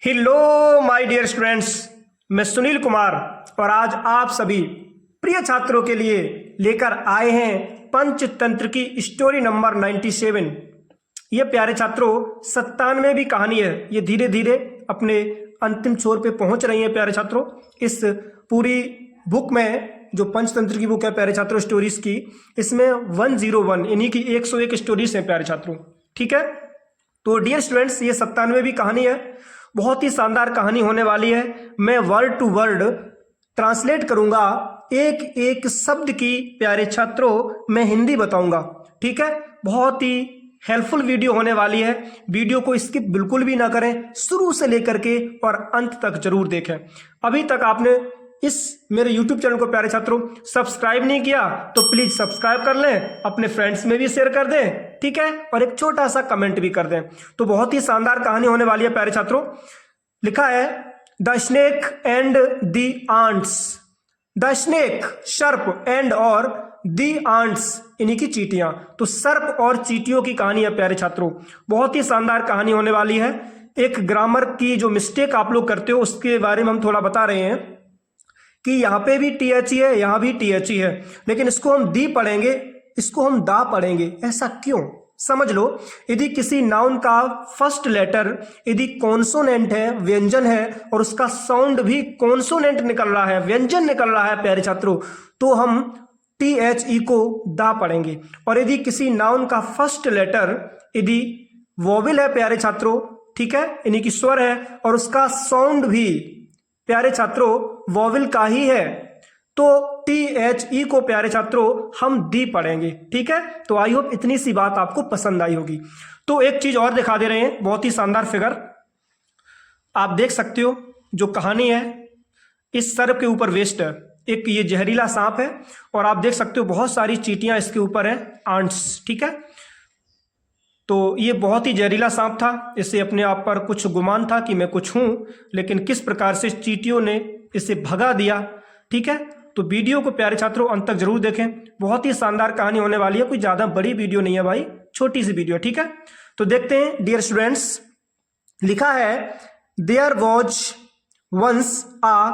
Hello my dear students, मैं सुनील कुमार और आज आप सभी प्रिय छात्रों के लिए लेकर आए हैं पंचतंत्र की स्टोरी नंबर 97। ये प्यारे छात्रों 97वीं कहानी है। ये धीरे धीरे अपने अंतिम छोर पे पहुंच रही है प्यारे छात्रों। इस पूरी बुक में जो पंचतंत्र की बुक है प्यारे छात्रों स्टोरीज की, इसमें 101 इन्हीं की 101 स्टोरीज हैं प्यारे छात्रों। ठीक है, तो डियर स्टूडेंट्स ये 97वीं कहानी है। बहुत ही शानदार कहानी होने वाली है। मैं वर्ड टू वर्ड ट्रांसलेट करूंगा, एक एक शब्द की प्यारे छात्रों मैं हिंदी बताऊंगा। ठीक है, बहुत ही हेल्पफुल वीडियो होने वाली है। वीडियो को स्किप बिल्कुल भी ना करें, शुरू से लेकर के और अंत तक जरूर देखें। अभी तक आपने इस मेरे YouTube चैनल को प्यारे छात्रों सब्सक्राइब नहीं किया तो प्लीज सब्सक्राइब कर लें, अपने फ्रेंड्स में भी शेयर कर दें। ठीक है, और एक छोटा सा कमेंट भी कर दें। तो बहुत ही शानदार कहानी होने वाली है प्यारे छात्रों। लिखा है the snake and the ants. The snake सर्प एंड और दी आंट्स इन्हीं की चींटियां। तो सर्प और चींटियों की कहानी है प्यारे छात्रों। बहुत ही शानदार कहानी होने वाली है। एक ग्रामर की जो मिस्टेक आप लोग करते हो उसके बारे में हम थोड़ा बता रहे हैं कि यहाँ पे भी THE है, यहाँ भी THE है, लेकिन इसको हम दी पढ़ेंगे, इसको हम दा पढ़ेंगे। ऐसा क्यों, समझ लो। यदि किसी नाउन का फर्स्ट लेटर यदि कॉन्सोनेंट है, व्यंजन है, और उसका साउंड भी कॉन्सोनेंट निकल रहा है, व्यंजन निकल रहा है प्यारे छात्रों, तो हम THE को दा पढ़ेंगे। और यदि किसी नाउन का फर्स्ट लेटर यदि वोवेल है प्यारे छात्रों, ठीक है, यानी कि स्वर है, और उसका साउंड भी प्यारे छात्रों वोवेल का ही है, तो THE को प्यारे छात्रों हम दी पढ़ेंगे। ठीक है, तो आई होप इतनी सी बात आपको पसंद आई होगी। तो एक चीज और दिखा दे रहे हैं, बहुत ही शानदार फिगर आप देख सकते हो। जो कहानी है, इस सर्प के ऊपर वेस्ट है, एक ये जहरीला सांप है, और आप देख सकते हो बहुत सारी चींटियां इसके ऊपर है, आंट्स। ठीक है, तो ये बहुत ही जहरीला सांप था। इसे अपने आप पर कुछ गुमान था कि मैं कुछ हूं, लेकिन किस प्रकार से चींटियों ने इसे भगा दिया। ठीक है, तो वीडियो को प्यारे छात्रों अंत तक जरूर देखें। बहुत ही शानदार कहानी होने वाली है। कोई ज्यादा बड़ी वीडियो नहीं है भाई, छोटी सी वीडियो। ठीक है, तो देखते हैं डियर स्टूडेंट्स। लिखा है there was once a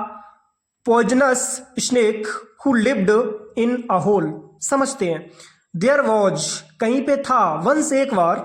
poisonous snake who lived in a hole. समझते हैं, देयर वॉज कहीं पे था, वंस एक बार,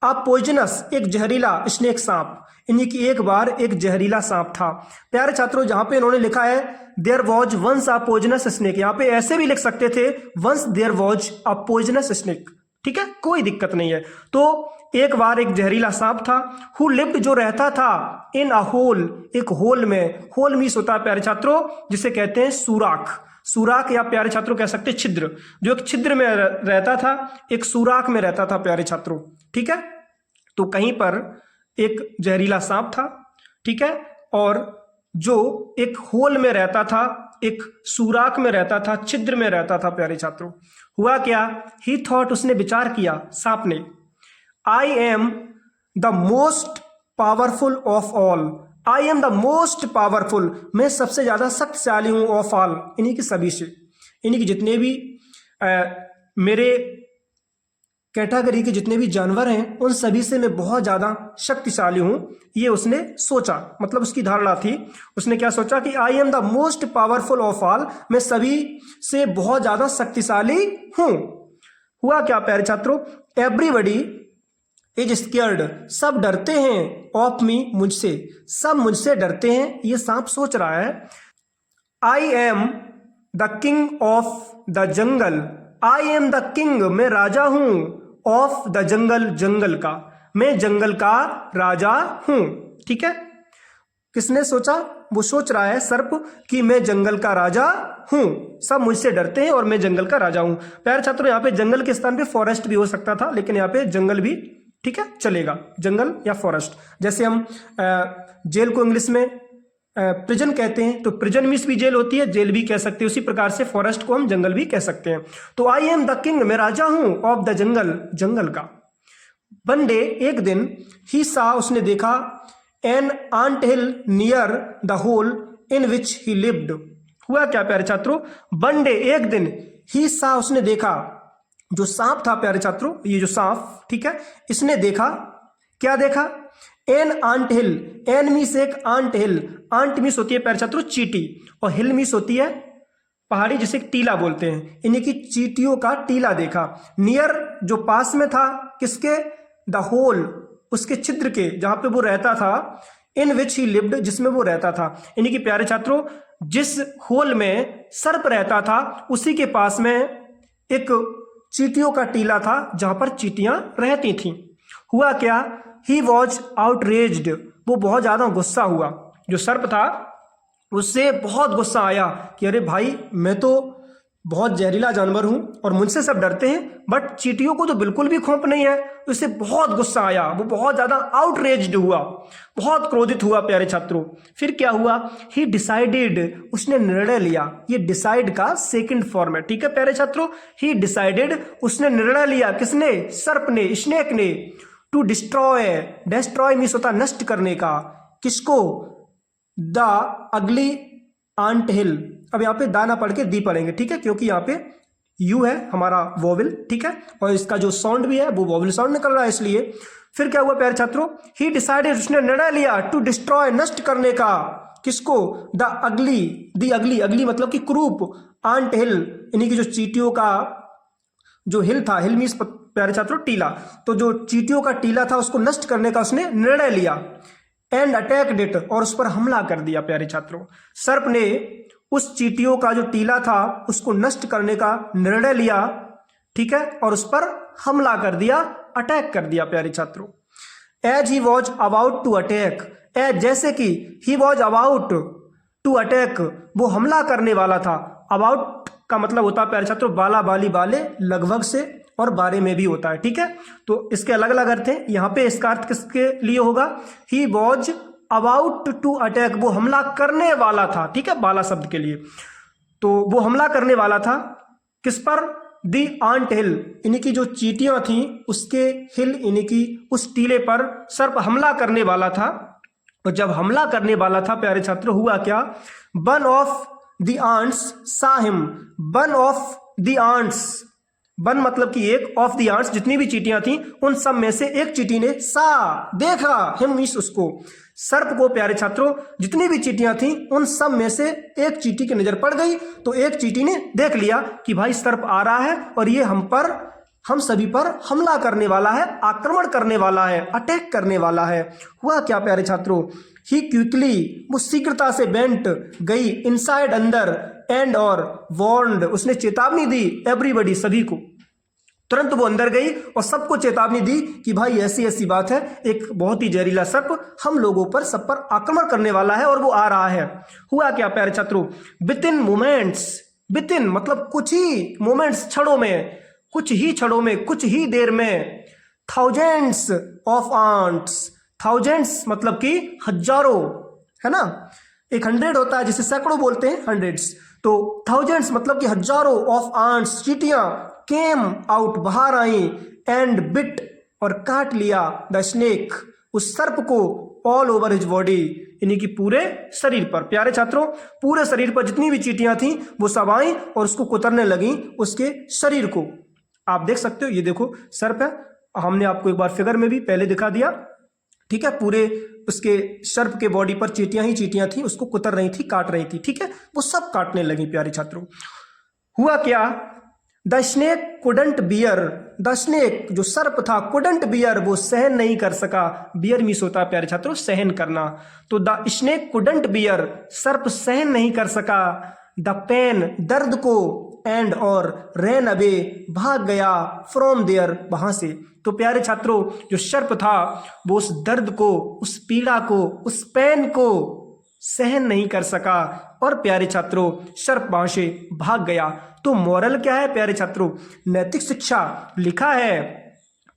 अ पॉइजनस एक जहरीला, स्नेक सांप, यानी कि एक बार एक जहरीला सांप था। प्यारे छात्रों जहां पे इन्होंने लिखा है there was once a poisonous snake, यहां पे ऐसे भी लिख सकते थे once there was a poisonous snake. ठीक है, कोई दिक्कत नहीं है। तो एक बार एक जहरीला सांप था, हु लिव्ड जो रहता था, इन अ होल एक होल में। होल मीन्स होता है प्यारे छात्रों जिसे कहते हैं सुराख। सुराख या प्यारे छात्रों कह सकते हैं छिद्र। जो एक छिद्र में रहता था, एक सुराख में रहता था प्यारे छात्रों। ठीक है, तो कहीं पर एक जहरीला सांप था, ठीक है, और जो एक होल में रहता था, एक सुराख में रहता था, छिद्र में रहता था प्यारे छात्रों। हुआ क्या, ही थॉट उसने विचार किया, सांप ने, I am the most powerful of all. I am the most powerful, मैं सबसे ज्यादा शक्तिशाली हूं, ऑफ ऑल इन्हीं की सभी से, इन्हीं की जितने भी मेरे कैटेगरी के जितने भी जानवर हैं उन सभी से मैं बहुत ज्यादा शक्तिशाली हूं। ये उसने सोचा, मतलब उसकी धारणा थी। उसने क्या सोचा कि I am the most powerful of all, मैं सभी से बहुत ज्यादा शक्तिशाली हूं। हुआ क्या प्यारे छात्रों, एवरीबडी इज स्केयर्ड, सब डरते हैं, ऑफ मी मुझसे, सब मुझसे डरते हैं। ये सांप सोच रहा है I am the king of the jungle. I am the king, मैं राजा हूं, ऑफ द जंगल, जंगल का, मैं जंगल का राजा हूं। ठीक है, किसने सोचा, वो सोच रहा है सर्प कि मैं जंगल का राजा हूं, सब मुझसे डरते हैं और मैं जंगल का राजा हूं। प्यारे छात्रों यहाँ पे जंगल के स्थान पे फॉरेस्ट भी हो सकता था, लेकिन यहाँ पे जंगल भी ठीक है चलेगा, जंगल या फॉरेस्ट। जैसे हम जेल को इंग्लिश में प्रिजन कहते हैं, तो प्रिजन मीन्स भी जेल होती है, जेल भी कह सकते हैं। उसी प्रकार से फॉरेस्ट को हम जंगल भी कह सकते हैं। तो आई एम द किंग, मैं राजा हूं, ऑफ द जंगल, जंगल का। वन डे एक दिन, ही सा उसने देखा, an ant hill near the hole in which he lived. हुआ क्या प्यारे छात्रों, वन डे एक दिन, ही सा उसने देखा, जो सांप था प्यारे छात्रों, ये जो सांप, ठीक है, इसने देखा, क्या देखा, एन आंट हिल, एन मीस एक आंट हिल, आंट मीस होती है प्यारे छात्रों चीटी, और हिल मीस होती है पहाड़ी, जिसे टीला बोलते हैं। इन्हीं की चीटियों का टीला देखा। नियर जो पास में था किसके, द होल उसके छिद्र के, जहां पे वो रहता था, इन विच ही लिव्ड जिसमें वो रहता था। इन्हीं की प्यारे छात्रों जिस होल में सर्प रहता था उसी के पास में एक चीटियों का टीला था जहां पर चीटियां रहती थीं। हुआ क्या, ही वॉज आउटरेज्ड, वो बहुत ज्यादा गुस्सा हुआ। जो सर्प था उससे बहुत गुस्सा आया कि अरे भाई मैं तो बहुत जहरीला जानवर हूं और मुझसे सब डरते हैं, बट चींटियों को तो बिल्कुल भी खौफ नहीं है। तो इससे बहुत गुस्सा आया, वो बहुत ज्यादा आउटरेज्ड हुआ, बहुत क्रोधित हुआ प्यारे छात्रों। फिर क्या हुआ, ही डिसाइडेड, उसने निर्णय लिया। ये डिसाइड का सेकंड फॉर्म है, ठीक है प्यारे छात्रों। ही डिसाइडेड, उसने निर्णय लिया, किसने, सर्प ने, स्नेक ने, टू डिस्ट्रॉय, डिस्ट्रॉय मीन्स होता नष्ट करने का, किसको, द अगली आंट हिल। अब यहाँ पे दा ना पढ़ के दी पढ़ेंगे, ठीक है, क्योंकि यहाँ पे यू है हमारा वोवेल, ठीक है, और इसका जो साउंड भी है वो वोवेल साउंड निकल रहा है, इसलिए। फिर क्या हुआ प्यारे छात्रों, ही डिसाइडेड, उसने निर्णय लिया, टू डिस्ट्रॉय नष्ट करने का, किसको, द अगली, दी अगली, अगली मतलब कि क्रूप, आंट हिल, इन्हीं की जो चीटियों का जो हिल था, हिल मीन्स प्यारे छात्रों टीला, तो जो चीटियों का टीला था उसको नष्ट करने का उसने निर्णय लिया। एंड अटैक्ड इट, और उस पर हमला कर दिया प्यारे छात्रों। सर्प ने उस चीटियों का जो टीला था उसको नष्ट करने का निर्णय लिया, ठीक है, और उस पर हमला कर दिया, अटैक कर दिया प्यारे छात्रों। As he was about to attack, as जैसे कि, he was about to attack, वो हमला करने वाला था। अबाउट का मतलब होता है प्यारे छात्रों बाला बाली बाले, लगभग से, और बारे में भी होता है, ठीक है। तो इसके अलग अलग अर्थ हैं। यहाँ पे इसका अर्थ किसके लिए होगा, he was about to attack, वो हमला करने वाला था, ठीक है, बाला शब्द के लिए। तो वो हमला करने वाला था किस पर, दी आंट हिल, इन्हीं की जो चीटियां थी उसके हिल, इन्हीं की उस टीले पर सर्प हमला करने वाला था। और जब हमला करने वाला था प्यारे छात्रों, हुआ क्या, one of the ants saw him, one of the ants, one मतलब कि एक, ऑफ द आंट्स जितनी भी चीटियां थी उन सब में से एक चीटी ने, सा देखा, हिम मीन्स उसको, सर्प को प्यारे छात्रों जितनी भी चीटियां थी उन सब में से एक चीटी की नजर पड़ गई। तो एक चीटी ने देख लिया कि भाई सर्प आ रहा है और ये हम सभी पर हमला करने वाला है, आक्रमण करने वाला है, अटैक करने वाला है। हुआ क्या प्यारे छात्रों, ही क्विकली, वो शीघ्रता से बेंट गई, इनसाइड अंदर, एंड और वार्नड, उसने चेतावनी दी, एवरीबडी सभी को, तुरंत वो अंदर गई और सबको चेतावनी दी कि भाई ऐसी ऐसी बात है, एक बहुत ही जहरीला सर्प हम लोगों पर, सब पर आक्रमण करने वाला है और वो आ रहा है। हुआ क्या प्यारे छात्रों, with in moments, with in मतलब कुछ ही मोमेंट्स, क्षणों में, कुछ ही क्षणों में, कुछ ही देर में, थाउजेंड्स ऑफ आंट्स, थाउजेंड्स मतलब कि हजारों, है ना, एक 100 होता है जिसे सैकड़ों बोलते हैं, हंड्रेड्स, तो थाउजेंड्स मतलब कि हजारों ऑफ आंट्स, चीटियां, केम आउट, बाहर आई, एंड बिट और काट लिया, द स्नेक, उस सर्प को, ऑल ओवर हिज बॉडी, यानी कि पूरे शरीर पर। प्यारे छात्रों पूरे शरीर पर जितनी भी चीटियां थी वो सब आई और उसको कुतरने लगी, उसके शरीर को। आप देख सकते हो, ये देखो सर्प है, हमने आपको एक बार फिगर में भी पहले दिखा दिया, ठीक है, पूरे उसके सर्प के बॉडी पर चीटियां ही चीटियां थी, उसको कुतर रही थी, काट रही थी, ठीक है, वो सब काटने लगी प्यारे छात्रों। हुआ क्या, the snake couldn't bear, the snake जो सर्प था, कुडंट बियर वो सहन नहीं कर सका, बियर मीस होता है प्यारे छात्रों सहन करना, तो द स्नेक कुडंट बियर, सर्प सहन नहीं कर सका, द पेन दर्द को, एंड और रैन अवे भाग गया, फ्रॉम देयर वहां से। तो प्यारे छात्रों जो सर्प था वो उस दर्द को, उस पीड़ा को, उस पेन को सहन नहीं कर सका और प्यारे छात्रों सर्प वहां से भाग गया। तो मॉरल क्या है प्यारे छात्रों, नैतिक शिक्षा लिखा है,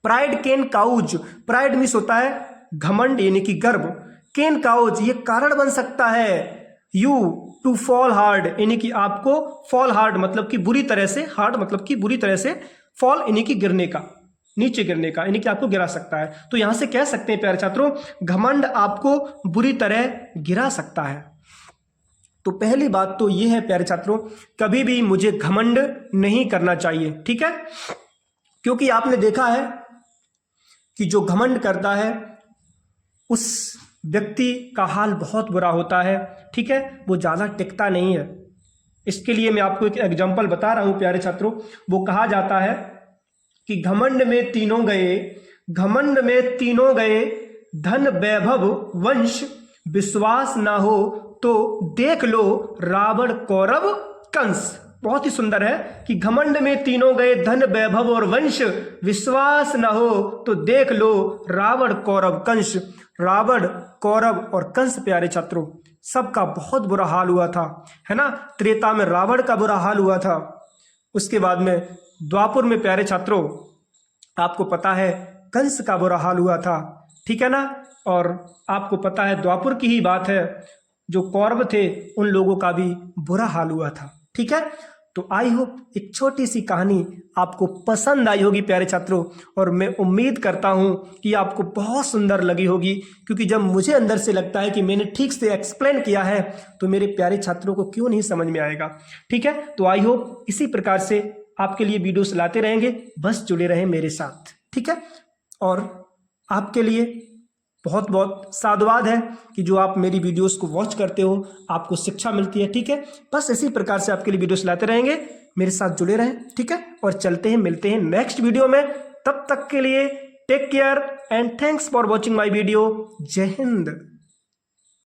pride can cause, pride means होता है घमंड यानी कि गर्व, कैन काउज ये कारण बन सकता है, यू टू फॉल हार्ड यानी कि आपको, फॉल हार्ड मतलब कि बुरी तरह से, हार्ड मतलब कि बुरी तरह से, फॉल यानी कि गिरने का, नीचे गिरने का, यानी कि आपको गिरा सकता है। तो यहां से कह सकते हैं प्यारे छात्रों घमंड आपको बुरी तरह गिरा सकता है। तो पहली बात तो यह है प्यारे छात्रों, कभी भी मुझे घमंड नहीं करना चाहिए, ठीक है, क्योंकि आपने देखा है कि जो घमंड करता है उस व्यक्ति का हाल बहुत बुरा होता है, ठीक है, वो ज़्यादा टिकता नहीं है। इसके लिए मैं आपको एक एग्जाम्पल बता रहा हूँ प्यारे छात्रों। वो कहा जाता है कि घमंड में तीनों गए, घमंड में तीनों गए, धन वैभव वंश, विश्वास ना हो तो देख लो रावण कौरव कंस। बहुत ही सुंदर है कि घमंड में तीनों गए, धन वैभव और वंश, विश्वास न हो तो देख लो रावण कौरव कंस। रावण, कौरव और कंस प्यारे छात्रों सबका बहुत बुरा हाल हुआ था, है ना। त्रेता में रावण का बुरा हाल हुआ था, उसके बाद में द्वापर में प्यारे छात्रों आपको पता है कंस का बुरा हाल हुआ था, ठीक है ना। और आपको पता है द्वापर की ही बात है, जो कौरव थे उन लोगों का भी बुरा हाल हुआ था, ठीक है। तो आई होप एक छोटी सी कहानी आपको पसंद आई होगी प्यारे छात्रों, और मैं उम्मीद करता हूं कि आपको बहुत सुंदर लगी होगी, क्योंकि जब मुझे अंदर से लगता है कि मैंने ठीक से एक्सप्लेन किया है तो मेरे प्यारे छात्रों को क्यों नहीं समझ में आएगा, ठीक है। तो आई होप इसी प्रकार से आपके लिए वीडियोस लाते रहेंगे, बस जुड़े रहें मेरे साथ, ठीक है। और आपके लिए बहुत बहुत साधुवाद है कि जो आप मेरी वीडियोस को वॉच करते हो, आपको शिक्षा मिलती है, ठीक है। बस इसी प्रकार से आपके लिए वीडियोस लाते रहेंगे, मेरे साथ जुड़े रहें, ठीक है। और चलते हैं, मिलते हैं नेक्स्ट वीडियो में। तब तक के लिए take care and thanks for watching my video. जय हिंद।